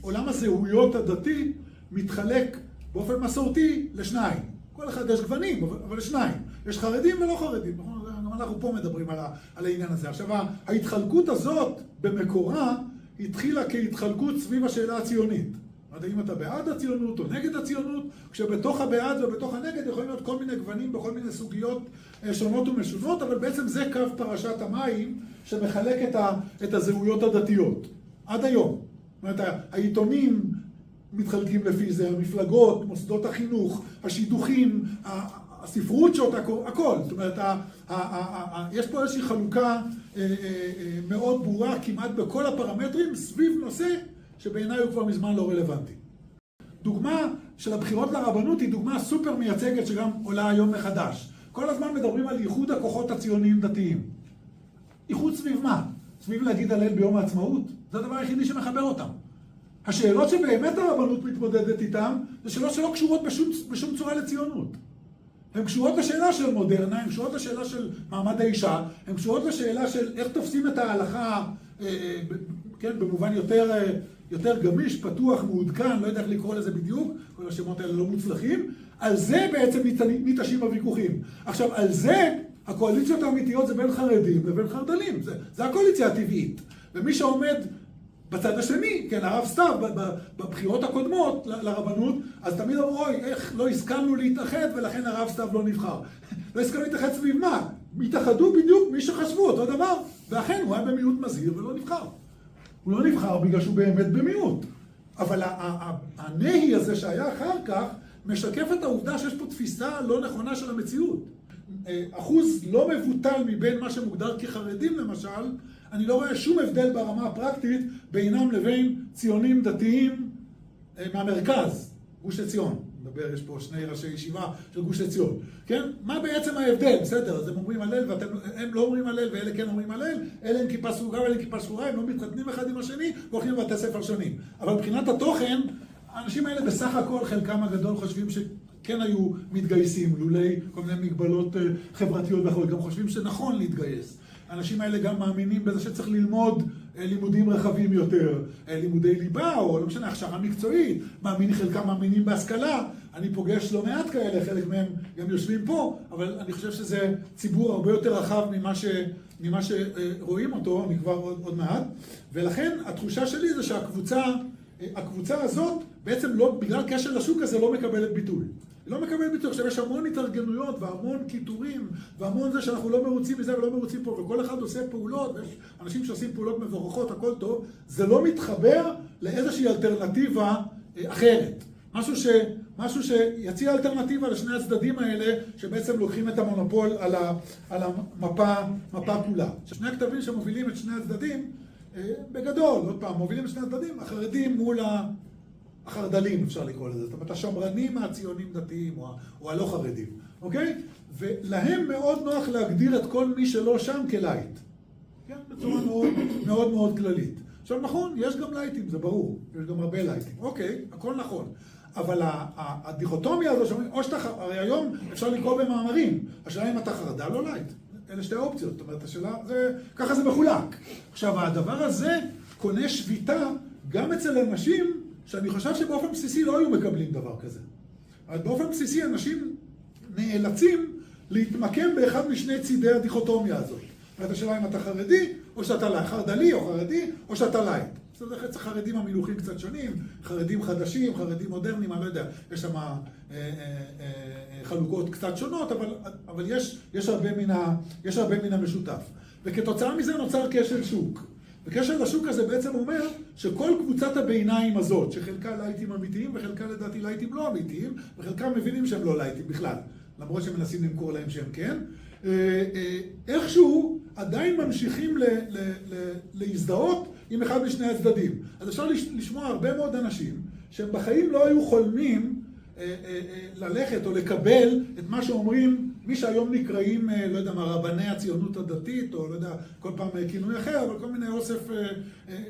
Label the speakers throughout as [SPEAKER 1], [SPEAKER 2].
[SPEAKER 1] עולם הזהויות הדתי מתחלק באופן מסורתי לשניים. כל אחד יש גוונים, אבל לשניים. יש חרדים ולא חרדים. גם אנחנו פה מדברים על העניין הזה. עכשיו, ההתחלקות הזאת במקורה התחילה כהתחלקות סביב השאלה הציונית. אם אתה בעד הציונות או נגד הציונות, כשבתוך הבעד ובתוך הנגד יכולים להיות כל מיני גוונים בכל מיני סוגיות שונות ומשונות, אבל בעצם זה קו פרשת המים שמחלק את הזהויות הדתיות. עד היום. זאת אומרת, העיתונים מתחלקים לפי זה, המפלגות, מוסדות החינוך, השידוכים, הספרות שעות, הכל. זאת אומרת, יש פה איזושהי חלוקה מאוד ברורה כמעט בכל הפרמטרים סביב נושא שבעיניי הוא כבר מזמן לא רלוונטי. דוגמה של הבחירות לרבנות היא דוגמה סופר מייצגת שגם עולה היום מחדש. כל הזמן מדברים על ייחוד הכוחות הציוניים דתיים. ייחוד סביב מה? סביב להגיד הלל ביום העצמאות? זה הדבר היחידי שמחבר אותם. השאלות שבאמת הרבנות מתמודדת איתן, זה שאלות שלא קשורות בשום צורה לציונות. הן קשורות לשאלה של מודרנה, הן קשורות לשאלה של מעמד האישה, הן קשורות לשאלה של איך תופסים את ההלכה, כן, במובן יותר גמיש, פתוח, מעודכן, לא יודע איך לקרוא לזה בדיוק, כל השמות האלה לא מוצלחים. על זה בעצם ניטשים הוויכוחים. עכשיו, על זה הקואליציות האמיתיות זה בין חרדים לבין חרדלים. זה הקואליציה הטבעית. ומי שעומד בצד השני, כן, הרב סתיו, בבחירות הקודמות לרבנות, אז תמיד אמרו, אוי, איך לא הסכמנו להתאחד ולכן הרב סתיו לא נבחר. לא הסכמנו להתאחד סביב מה? התאחדו בדיוק מי שחשבו אותו דבר, ואכן הוא היה במיעוט מזהיר ולא נבחר. הוא לא נבחר בגלל שהוא באמת במיעוט. אבל הנהי הזה שהיה אחר כך, משקף את העובדה שיש פה תפיסה לא נכונה של המציאות. אחוז לא מבוטל מבין מה שמוגדר כחרדים למשל, אני לא רואה שום הבדל ברמה הפרקטית בינם לבין ציונים דתיים מהמרכז, גוש עציון. מדבר, יש פה שני ראשי ישיבה של גוש עציון. כן? מה בעצם ההבדל? בסדר, אז הם אומרים הלל והם לא אומרים הלל ואלה כן אומרים הלל, אלה עם כיפה סרוגה ואלה עם כיפה שחורה, הם לא מתחתנים אחד עם השני והולכים לבתי ספר שונים. אבל מבחינת התוכן, האנשים האלה בסך הכל חלקם הגדול חושבים שכן היו מתגייסים, לולי כל מיני מגבלות חברתיות ואחרות, גם חושבים שנכון להתגייס. האנשים האלה גם מאמינים בזה שצריך ללמוד לימודים רחבים יותר, לימודי ליבה או לא משנה, הכשרה מקצועית, חלקם מאמינים בהשכלה, אני פוגש לא מעט כאלה, חלק מהם גם יושבים פה, אבל אני חושב שזה ציבור הרבה יותר רחב ממה שרואים אותו, אני כבר עוד מעט, ולכן התחושה שלי זה שהקבוצה הזאת בעצם לא, בגלל קשר לשוק הזה לא מקבלת ביטוי. היא לא מקבלת ביטוי. עכשיו יש המון התארגנויות והמון קיטורים והמון זה שאנחנו לא מרוצים מזה ולא מרוצים פה, וכל אחד עושה פעולות, ויש אנשים שעושים פעולות מבורכות, הכל טוב, זה לא מתחבר לאיזושהי אלטרנטיבה אחרת. משהו שיציע אלטרנטיבה לשני הצדדים האלה, שבעצם לוקחים את המונופול על המפה כולה. שני הכתבים שמובילים את שני הצדדים, בגדול, עוד פעם, מובילים את שני הצדדים, החרדים מול החרדלים, אפשר לקרוא לזה. זאת אומרת, השמרנים הציונים דתיים, או הלא חרדים, אוקיי? ולהם מאוד נוח להגדיר את כל מי שלא שם כלייט. כן? בצורה מאוד מאוד כללית. עכשיו, נכון, יש גם לייטים, זה ברור. יש גם הרבה לייטים. אוקיי, הכל נכון. אבל הדיכוטומיה הזו שאומרים, או שאתה, הרי היום אפשר לקרוא במאמרים. השאלה אם אתה חרדל או לייט. אלה שתי האופציות. זאת אומרת, השאלה, ככה זה מחולק. עכשיו, הדבר הזה קונה שביטה גם אצל אנשים שאני חושב שבאופן בסיסי לא היו מקבלים דבר כזה. אבל באופן בסיסי אנשים נאלצים להתמקם באחד משני צידי הדיכוטומיה הזאת. זאת אומרת, השאלה אם אתה חרדי, או שאתה חרדלי או חרדי, או שאתה לייט. זאת אומרת, חרדים המילוכים קצת שונים, חרדים חדשים, חרדים מודרניים, אני לא יודע, יש שם חלוקות קצת שונות, אבל יש הרבה מן המשותף. וכתוצאה מזה נוצר כשל שוק. וקשר לשוק הזה בעצם אומר שכל קבוצת הביניים הזאת, שחלקה לייטים אמיתיים וחלקה לדעתי לייטים לא אמיתיים, וחלקם מבינים שהם לא לייטים בכלל, למרות שהם מנסים למכור להם שהם כן, איכשהו עדיין ממשיכים להזדהות עם אחד משני הצדדים. אז אפשר לשמוע הרבה מאוד אנשים שהם בחיים לא היו חולמים ללכת או לקבל את מה שאומרים מי שהיום נקראים, לא יודע מה, רבני הציונות הדתית, או לא יודע, כל פעם כינוי אחר, אבל כל מיני אוסף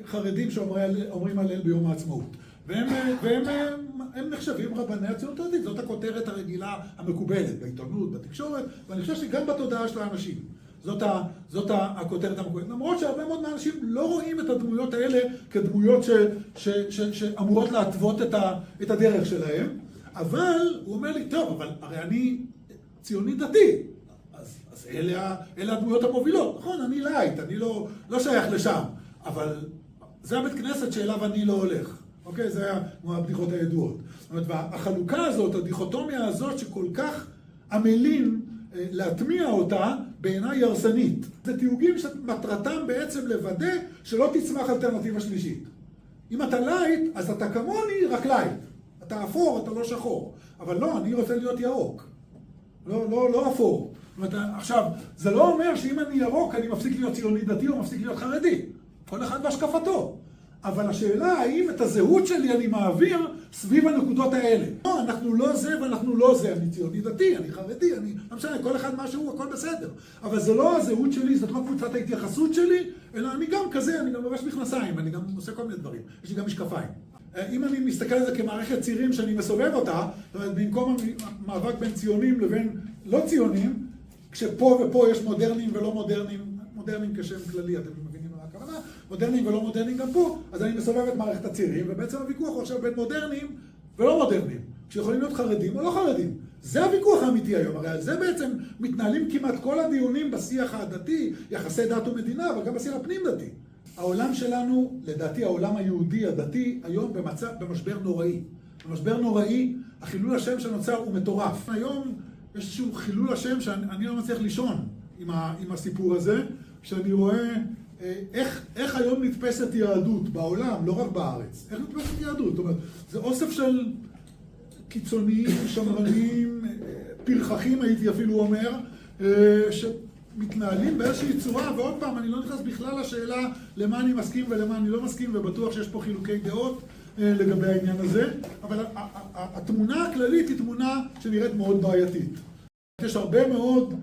[SPEAKER 1] חרדים שאומרים הלל ביום העצמאות. והם נחשבים רבני הציונות הדתית, זאת הכותרת הרגילה המקובלת בעיתונות, בתקשורת, ואני חושב שגם בתודעה של האנשים. זאת הכותרת המקורית. למרות שהרבה מאוד מהאנשים לא רואים את הדמויות האלה כדמויות שאמורות להתוות את הדרך שלהם, אבל הוא אומר לי, טוב, אבל הרי אני ציוני דתי, אז אלה הדמויות המובילות. נכון, אני לייט, אני לא שייך לשם, אבל זה הבית כנסת שאליו אני לא הולך. אוקיי? זה היה כמו הבדיחות הידועות. זאת אומרת, והחלוקה הזאת, הדיכוטומיה הזאת שכל כך עמלים להטמיע אותה, בעיניי הרסנית. זה תיוגים שמטרתם בעצם לוודא שלא תצמח אלטרנטיבה שלישית. אם אתה לייט, אז אתה כמוני רק לייט. אתה אפור, אתה לא שחור. אבל לא, אני רוצה להיות ירוק. לא אפור. זאת אומרת, עכשיו, זה לא אומר שאם אני ירוק, אני מפסיק להיות ציוני דתי או מפסיק להיות חרדי. כל אחד בהשקפתו. אבל השאלה, האם את הזהות שלי אני מעביר סביב הנקודות האלה? לא, אנחנו לא זה ואנחנו לא זה. אני ציוני דתי, אני חרדי, לא משנה, כל אחד משהו, הכל בסדר. אבל זה לא הזהות שלי, זאת לא קבוצת ההתייחסות שלי, אלא אני גם כזה, אני גם לובש מכנסיים, אני גם עושה כל מיני דברים. יש לי גם משקפיים. אם אני מסתכל על זה כמערכת צירים שאני מסובב אותה, זאת אומרת, במקום המאבק בין ציונים לבין לא ציונים, כשפה ופה יש מודרנים ולא מודרנים, מודרנים כשם כללי, אתם מבינים מה הכוונה, מודרנים ולא מודרנים גם פה, אז אני מסובב את מערכת הצירים, ובעצם הוויכוח הוא עכשיו בין מודרנים ולא מודרנים, שיכולים להיות חרדים או לא חרדים. זה הוויכוח האמיתי היום, הרי על זה בעצם מתנהלים כמעט כל הדיונים בשיח הדתי, יחסי דת ומדינה, אבל גם בשיח הפנים דתי. העולם שלנו, לדעתי העולם היהודי הדתי, היום במשבר נוראי. במשבר נוראי, החילול השם שנוצר הוא מטורף. היום יש איזשהו חילול השם שאני לא מצליח לישון עם הסיפור הזה, שאני רואה איך היום נתפסת יהדות בעולם, לא רק בארץ. איך נתפסת יהדות? זאת אומרת, זה אוסף של קיצוניים, שמרנים, פרחחים הייתי אפילו אומר, מתנהלים באיזושהי צורה, ועוד פעם, אני לא נכנס בכלל לשאלה למה אני מסכים ולמה אני לא מסכים, ובטוח שיש פה חילוקי דעות לגבי העניין הזה, אבל התמונה הכללית היא תמונה שנראית מאוד בעייתית. יש הרבה מאוד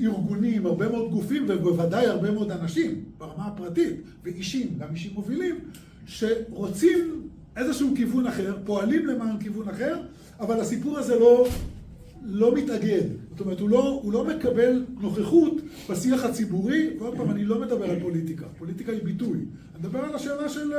[SPEAKER 1] ארגונים, הרבה מאוד גופים, ובוודאי הרבה מאוד אנשים ברמה הפרטית, ואישים, גם אישים מובילים, שרוצים איזשהו כיוון אחר, פועלים למען כיוון אחר, אבל הסיפור הזה לא מתאגד. זאת אומרת, הוא לא מקבל נוכחות בשיח הציבורי, ועוד פעם, אני לא מדבר על פוליטיקה. פוליטיקה היא ביטוי. אני מדבר על השאלה של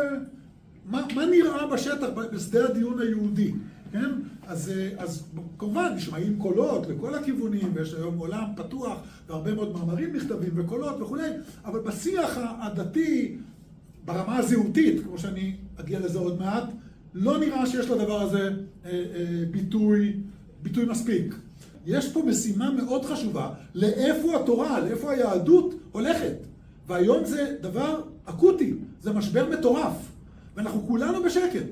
[SPEAKER 1] מה נראה בשטח, בשדה הדיון היהודי. כן? אז כמובן, נשמעים קולות לכל הכיוונים, ויש היום עולם פתוח, והרבה מאוד מאמרים נכתבים וקולות וכו', אבל בשיח הדתי, ברמה הזהותית, כמו שאני אגיע לזה עוד מעט, לא נראה שיש לדבר הזה ביטוי מספיק. יש פה משימה מאוד חשובה, לאיפה התורה, לאיפה היהדות הולכת. והיום זה דבר אקוטי, זה משבר מטורף. ואנחנו כולנו בשקט.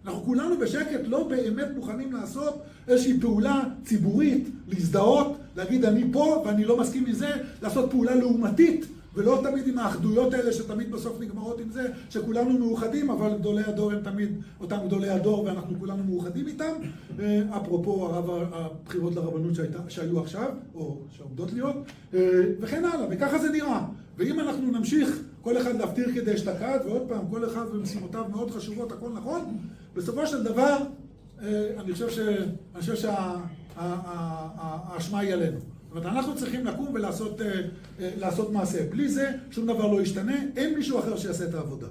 [SPEAKER 1] אנחנו כולנו בשקט לא באמת מוכנים לעשות איזושהי פעולה ציבורית, להזדהות, להגיד אני פה ואני לא מסכים עם זה, לעשות פעולה לעומתית, ולא תמיד עם האחדויות האלה שתמיד בסוף נגמרות עם זה, שכולנו מאוחדים, אבל גדולי הדור הם תמיד אותם גדולי הדור ואנחנו כולנו מאוחדים איתם. אפרופו הבחירות לרבנות שהיו עכשיו, או שעומדות להיות, וכן הלאה, וככה זה נראה. ואם אנחנו נמשיך כל אחד להפטיר כדי אשתקד, ועוד פעם, כל אחד במשימותיו מאוד חשובות, הכל נכון, בסופו של דבר, אני חושב שהאשמה היא עלינו. זאת אומרת, אנחנו צריכים לקום ולעשות מעשה. בלי זה, שום דבר לא ישתנה, אין מישהו אחר שיעשה את העבודה.